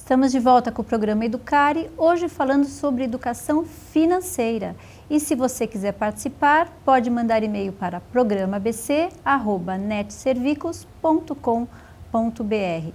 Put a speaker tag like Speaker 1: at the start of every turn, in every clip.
Speaker 1: Estamos de volta com o programa Educare, hoje falando sobre educação financeira. E se você quiser participar, pode mandar e-mail para programabc@netservicos.com.br.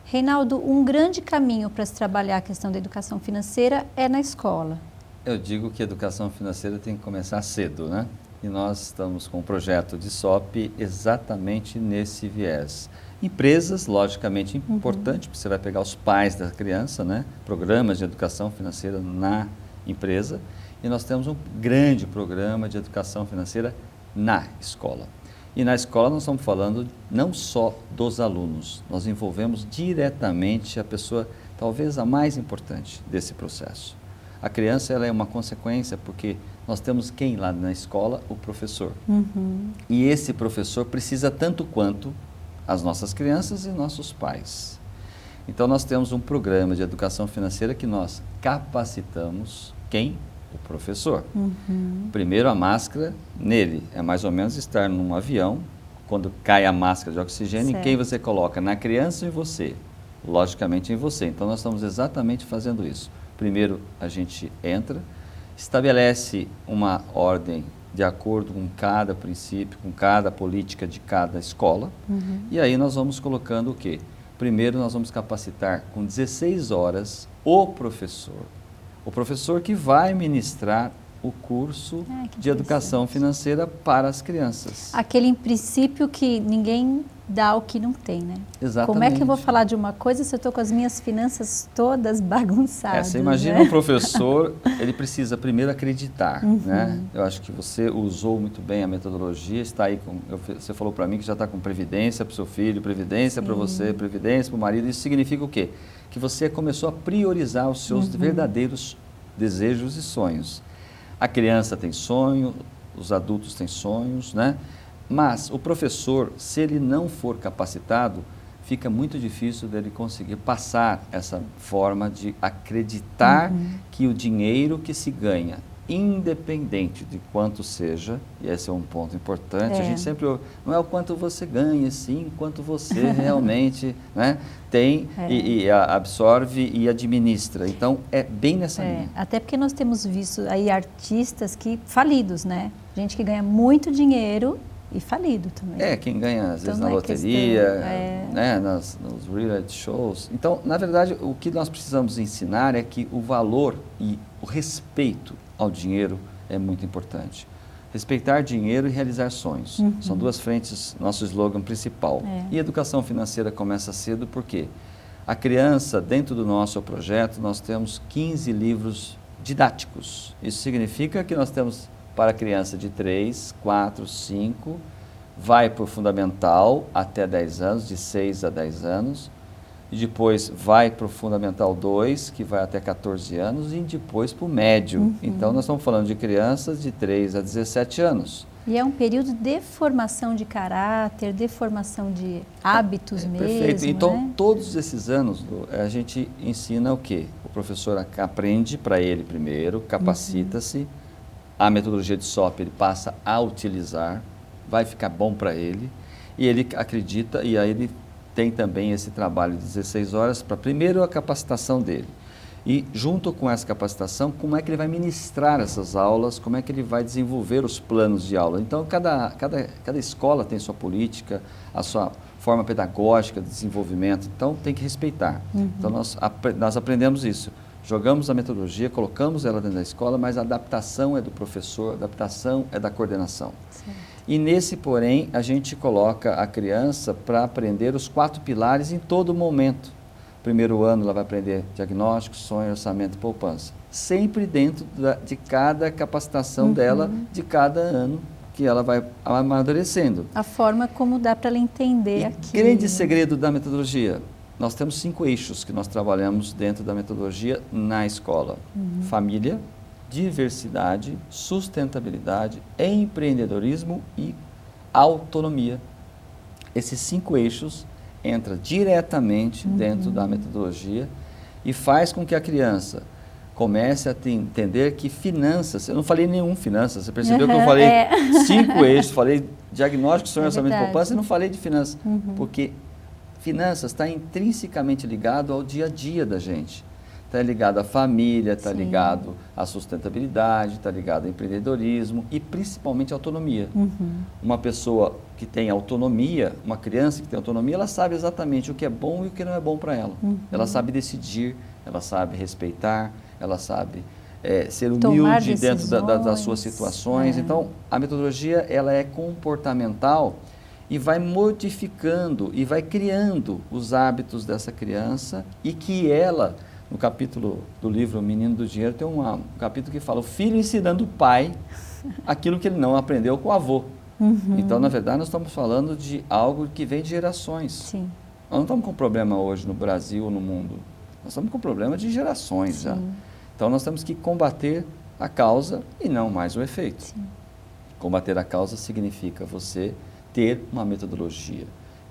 Speaker 1: Reinaldo, um grande caminho para se trabalhar a questão da educação financeira é na escola.
Speaker 2: Eu digo que a educação financeira tem que começar cedo, né? E nós estamos com um projeto de SOP exatamente nesse viés. Empresas, logicamente, importante, porque você vai pegar os pais da criança, né? Programas de educação financeira na empresa. E nós temos um grande programa de educação financeira na escola. E na escola nós estamos falando não só dos alunos, nós envolvemos diretamente a pessoa, talvez a mais importante desse processo. A criança ela é uma consequência, porque nós temos quem lá na escola? O professor. E esse professor precisa tanto quanto as nossas crianças e nossos pais. Então nós temos um programa de educação financeira que nós capacitamos quem? O professor. Primeiro a máscara nele, é mais ou menos estar num avião, quando cai a máscara de oxigênio, em quem você coloca? Na criança e em você, logicamente em você. Então nós estamos exatamente fazendo isso. Primeiro a gente entra, estabelece uma ordem de acordo com cada princípio, com cada política de cada escola, e aí nós vamos colocando o quê? Primeiro nós vamos capacitar com 16 horas o professor que vai ministrar o curso de educação financeira para as crianças. Aquele princípio que ninguém dá o que não tem, né? Exatamente.
Speaker 1: Como é que eu vou falar de uma coisa se eu estou com as minhas finanças todas bagunçadas?
Speaker 2: Você imagina, né? Um professor, ele precisa primeiro acreditar, né? Eu acho que você usou muito bem a metodologia, está aí você falou para mim que já está com previdência para o seu filho, previdência para você, previdência para o marido. Isso significa o quê? Que você começou a priorizar os seus verdadeiros desejos e sonhos. A criança tem sonho, os adultos têm sonhos, né? Mas o professor, se ele não for capacitado, fica muito difícil dele conseguir passar essa forma de acreditar que o dinheiro que se ganha, independente de quanto seja, e esse é um ponto importante, a gente sempre ouve, não é o quanto você ganha, sim, quanto você realmente, né, tem e absorve e administra. Então, é bem nessa linha.
Speaker 1: Até porque nós temos visto aí artistas falidos, né? Gente que ganha muito dinheiro e falido também.
Speaker 2: Quem ganha às vezes na loteria, né, nos reality shows. Então, na verdade, o que nós precisamos ensinar é que o valor e o respeito ao dinheiro é muito importante. Respeitar dinheiro e realizar sonhos. São duas frentes, nosso slogan principal. E a educação financeira começa cedo porque a criança, dentro do nosso projeto, nós temos 15 livros didáticos. Isso significa que nós temos para a criança de 3, 4, 5, vai para o fundamental até 10 anos, de 6 a 10 anos, e depois vai para o Fundamental 2, que vai até 14 anos, e depois para o médio. Então, nós estamos falando de crianças de 3 a 17 anos.
Speaker 1: E é um período de formação de caráter, de formação de hábitos mesmo.
Speaker 2: Perfeito. Então, todos esses anos, a gente ensina o quê? O professor aprende para ele primeiro, capacita-se, a metodologia de SOP ele passa a utilizar, vai ficar bom para ele, e ele acredita, e aí ele tem também esse trabalho de 16 horas para primeiro a capacitação dele. E junto com essa capacitação, como é que ele vai ministrar essas aulas, como é que ele vai desenvolver os planos de aula. Então, cada escola tem sua política, a sua forma pedagógica de desenvolvimento, então tem que respeitar. Então, nós aprendemos isso. Jogamos a metodologia, colocamos ela dentro da escola, mas a adaptação é do professor, a adaptação é da coordenação. E nesse, porém, a gente coloca a criança para aprender os 4 pilares em todo momento. Primeiro ano ela vai aprender diagnóstico, sonho, orçamento e poupança. Sempre dentro de cada capacitação dela, de cada ano que ela vai amadurecendo.
Speaker 1: A forma como dá para ela entender aqui.
Speaker 2: Grande segredo da metodologia. Nós temos 5 eixos que nós trabalhamos dentro da metodologia na escola. Família, diversidade, sustentabilidade, empreendedorismo e autonomia. Esses 5 eixos entram diretamente dentro da metodologia e faz com que a criança comece a entender que finanças, eu não falei nenhum finanças, você percebeu que eu falei 5 eixos, falei diagnóstico, sonho, orçamento e poupança e não falei de finanças, porque finanças está intrinsecamente ligado ao dia a dia da gente. Está ligado à família, está ligado à sustentabilidade, está ligado ao empreendedorismo e principalmente à autonomia. Uma pessoa que tem autonomia, uma criança que tem autonomia, ela sabe exatamente o que é bom e o que não é bom para ela. Ela sabe decidir, ela sabe respeitar, ela sabe ser humilde dentro das suas situações. Então, a metodologia ela é comportamental e vai modificando e vai criando os hábitos dessa criança e que ela... No capítulo do livro O Menino do Dinheiro tem um capítulo que fala o filho ensinando o pai aquilo que ele não aprendeu com o avô. Então, na verdade, nós estamos falando de algo que vem de gerações.
Speaker 1: Sim.
Speaker 2: Nós não estamos com problema hoje no Brasil ou no mundo. Nós estamos com problema de gerações já. Então, nós temos que combater a causa e não mais o efeito.
Speaker 1: Sim.
Speaker 2: Combater a causa significa você ter uma metodologia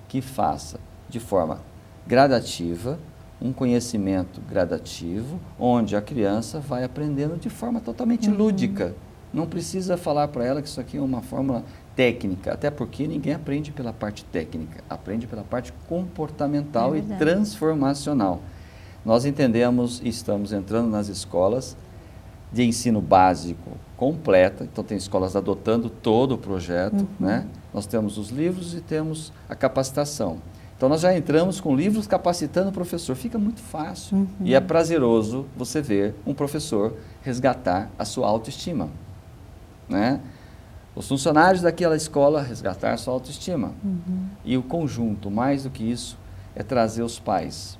Speaker 2: que faça de forma gradativa, um conhecimento gradativo, onde a criança vai aprendendo de forma totalmente lúdica. Não precisa falar para ela que isso aqui é uma fórmula técnica, até porque ninguém aprende pela parte técnica, aprende pela parte comportamental e transformacional. Nós entendemos e estamos entrando nas escolas de ensino básico completa, então tem escolas adotando todo o projeto, né? Nós temos os livros e temos a capacitação. Então, nós já entramos com livros capacitando o professor. Fica muito fácil. E é prazeroso você ver um professor resgatar a sua autoestima. Né? Os funcionários daquela escola resgatar a sua autoestima. E o conjunto, mais do que isso, é trazer os pais.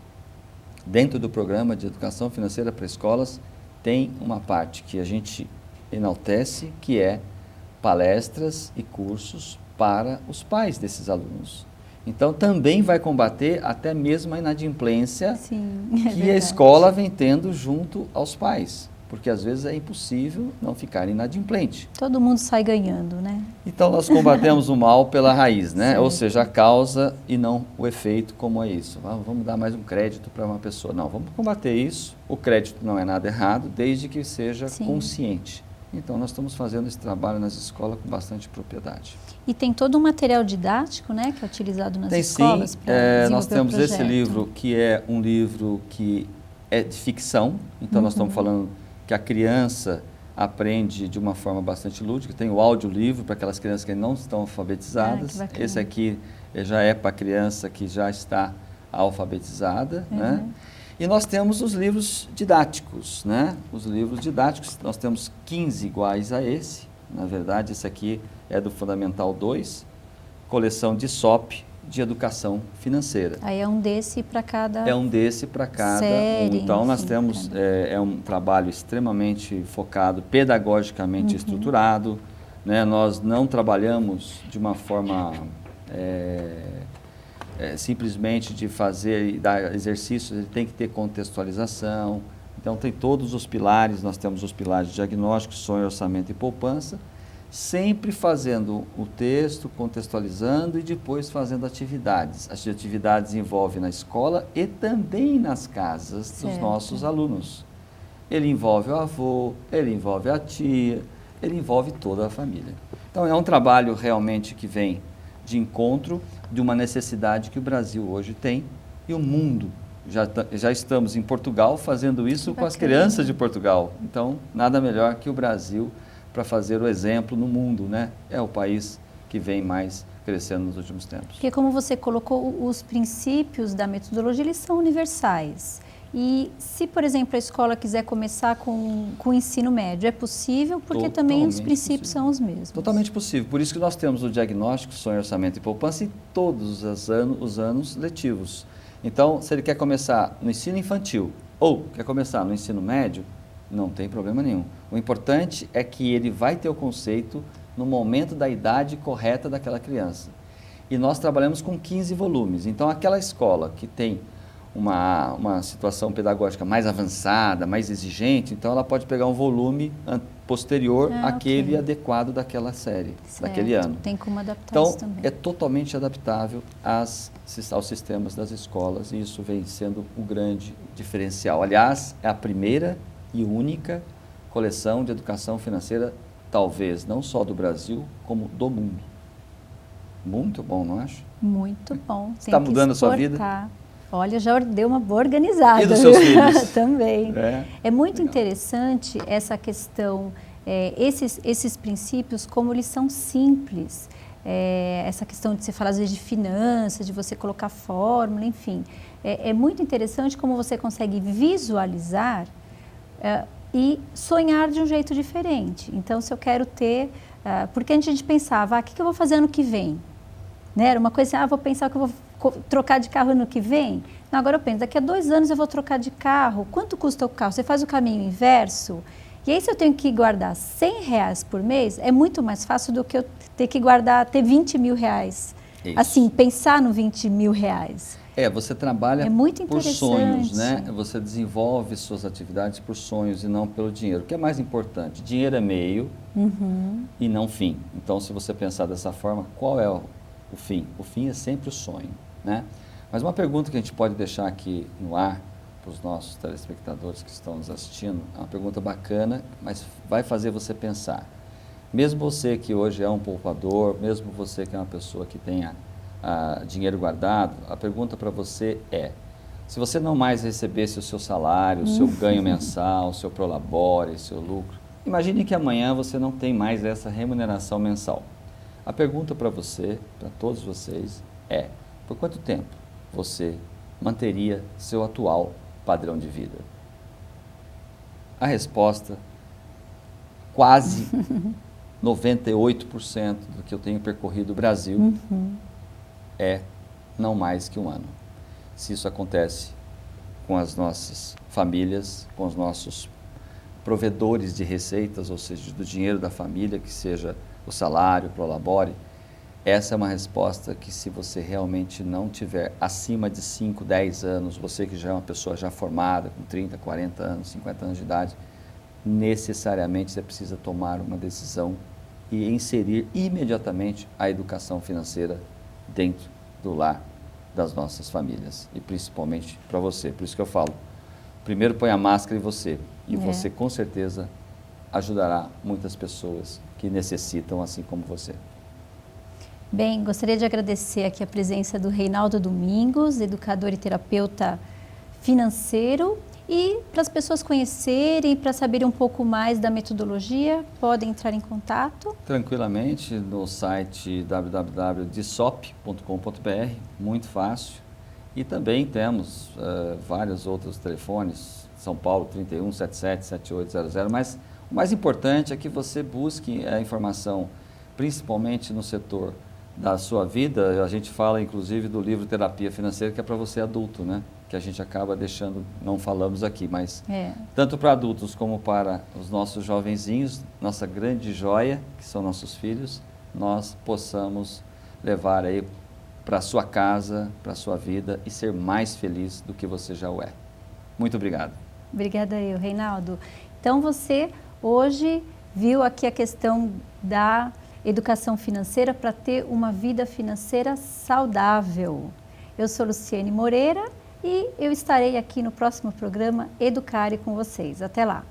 Speaker 2: Dentro do programa de educação financeira para escolas, tem uma parte que a gente enaltece, que é palestras e cursos para os pais desses alunos. Então, também vai combater até mesmo a inadimplência que a escola vem tendo junto aos pais. Porque, às vezes, é impossível não ficar inadimplente.
Speaker 1: Todo mundo sai ganhando, né?
Speaker 2: Então, nós combatemos o mal pela raiz, né? Ou seja, a causa e não o efeito, como é isso. Vamos dar mais um crédito para uma pessoa. Não, vamos combater isso. O crédito não é nada errado, desde que seja consciente. Então, nós estamos fazendo esse trabalho nas escolas com bastante propriedade.
Speaker 1: E tem todo um material didático, né, que é utilizado nas escolas para desenvolver
Speaker 2: nós temos
Speaker 1: o projeto.
Speaker 2: esse livro, que é um livro que é de ficção. Então, nós estamos falando que a criança aprende de uma forma bastante lúdica. Tem o audiolivro para aquelas crianças que não estão alfabetizadas. Esse aqui já é para a criança que já está alfabetizada, né? E nós temos os livros didáticos, né? Os livros didáticos, nós temos 15 iguais a esse. Na verdade, esse aqui é do Fundamental 2, coleção de SOP, de educação financeira.
Speaker 1: Aí é um desse para cada
Speaker 2: É um desse para cada
Speaker 1: série,
Speaker 2: Então, nós
Speaker 1: enfim,
Speaker 2: temos, é um trabalho extremamente focado, pedagogicamente estruturado, né? Nós não trabalhamos de uma forma... simplesmente de fazer e dar exercícios, ele tem que ter contextualização. Então, tem todos os pilares, nós temos os pilares de diagnóstico, sonho, orçamento e poupança, sempre fazendo o texto, contextualizando e depois fazendo atividades. As atividades envolvem na escola e também nas casas dos nossos alunos. Ele envolve o avô, ele envolve a tia, ele envolve toda a família. Então, é um trabalho realmente que vem de encontro de uma necessidade que o Brasil hoje tem e o mundo. Já estamos em Portugal fazendo isso com as crianças de Portugal. Então, nada melhor que o Brasil para fazer o exemplo no mundo, né? É o país que vem mais crescendo nos últimos tempos.
Speaker 1: Porque, como você colocou, os princípios da metodologia, eles são universais. E se, por exemplo, a escola quiser começar com o ensino médio, é possível? Porque também os princípios são os mesmos.
Speaker 2: Totalmente possível. Por isso que nós temos o diagnóstico, sonho, orçamento e poupança em todos os anos letivos. Então, se ele quer começar no ensino infantil ou quer começar no ensino médio, não tem problema nenhum. O importante é que ele vai ter o conceito no momento da idade correta daquela criança. E nós trabalhamos com 15 volumes. Então, aquela escola que tem uma situação pedagógica mais avançada, mais exigente, então ela pode pegar um volume posterior àquele adequado daquela série, daquele ano.
Speaker 1: Tem como adaptar
Speaker 2: então,
Speaker 1: isso também.
Speaker 2: É totalmente adaptável aos sistemas das escolas e isso vem sendo o grande diferencial. Aliás, é a primeira e única coleção de educação financeira, talvez não só do Brasil, como do mundo. Muito bom, não acha?
Speaker 1: Muito bom.
Speaker 2: Está mudando a sua vida?
Speaker 1: Olha, já deu uma boa organizada.
Speaker 2: E dos seus filhos?
Speaker 1: Também. É muito
Speaker 2: legal.
Speaker 1: Interessante essa questão, esses princípios, como eles são simples. Essa questão de você falar às vezes de finanças, de você colocar fórmula, enfim. É muito interessante como você consegue visualizar e sonhar de um jeito diferente. Então, se eu quero ter... porque antes a gente pensava, o que eu vou fazer ano que vem? Né? Era uma coisa assim, vou pensar que eu vou trocar de carro ano que vem. Não, agora eu penso, daqui a 2 anos eu vou trocar de carro. Quanto custa o carro? Você faz o caminho inverso. E aí, se eu tenho que guardar R$100 por mês, é muito mais fácil do que eu ter que guardar, ter 20 mil reais.
Speaker 2: Isso.
Speaker 1: Assim, pensar no 20 mil reais.
Speaker 2: Você trabalha
Speaker 1: muito
Speaker 2: por sonhos, né? Você desenvolve suas atividades por sonhos e não pelo dinheiro. O que é mais importante? Dinheiro é meio e não fim. Então, se você pensar dessa forma, qual é o fim? O fim é sempre o sonho, né? Mas uma pergunta que a gente pode deixar aqui no ar para os nossos telespectadores que estão nos assistindo, é uma pergunta bacana, mas vai fazer você pensar. Mesmo você que hoje é um poupador, mesmo você que é uma pessoa que tenha dinheiro guardado, a pergunta para você é, se você não mais recebesse o seu salário, o seu ganho mensal, o seu prolabore, o seu lucro, imagine que amanhã você não tem mais essa remuneração mensal. A pergunta para você, para todos vocês, é, por quanto tempo você manteria seu atual padrão de vida? A resposta, quase 98% do que eu tenho percorrido o Brasil é não mais que 1 ano. Se isso acontece com as nossas famílias, com os nossos provedores de receitas, ou seja, do dinheiro da família, que seja o salário, o prolabore, essa é uma resposta que, se você realmente não tiver acima de 5, 10 anos, você que já é uma pessoa já formada, com 30, 40 anos, 50 anos de idade, necessariamente você precisa tomar uma decisão e inserir imediatamente a educação financeira dentro do lar das nossas famílias, e principalmente para você. Por isso que eu falo, primeiro põe a máscara em você, e você com certeza ajudará muitas pessoas que necessitam, assim como você.
Speaker 1: Bem, gostaria de agradecer aqui a presença do Reinaldo Domingos, educador e terapeuta financeiro. E para as pessoas conhecerem, para saberem um pouco mais da metodologia, podem entrar em contato?
Speaker 2: Tranquilamente no site www.disop.com.br, muito fácil. E também temos vários outros telefones, São Paulo 31 77 7800, mas o mais importante é que você busque a informação, principalmente no setor da sua vida. A gente fala inclusive do livro Terapia Financeira, que é para você adulto, né? Que a gente acaba deixando, não falamos aqui, mas tanto para adultos como para os nossos jovenzinhos, nossa grande joia, que são nossos filhos, nós possamos levar aí para a sua casa, para a sua vida e ser mais feliz do que você já o é. Muito obrigado.
Speaker 1: Obrigada eu, Reinaldo. Então você hoje viu aqui a questão da educação financeira para ter uma vida financeira saudável. Eu sou Luciane Moreira e eu estarei aqui no próximo programa Educare com vocês. Até lá!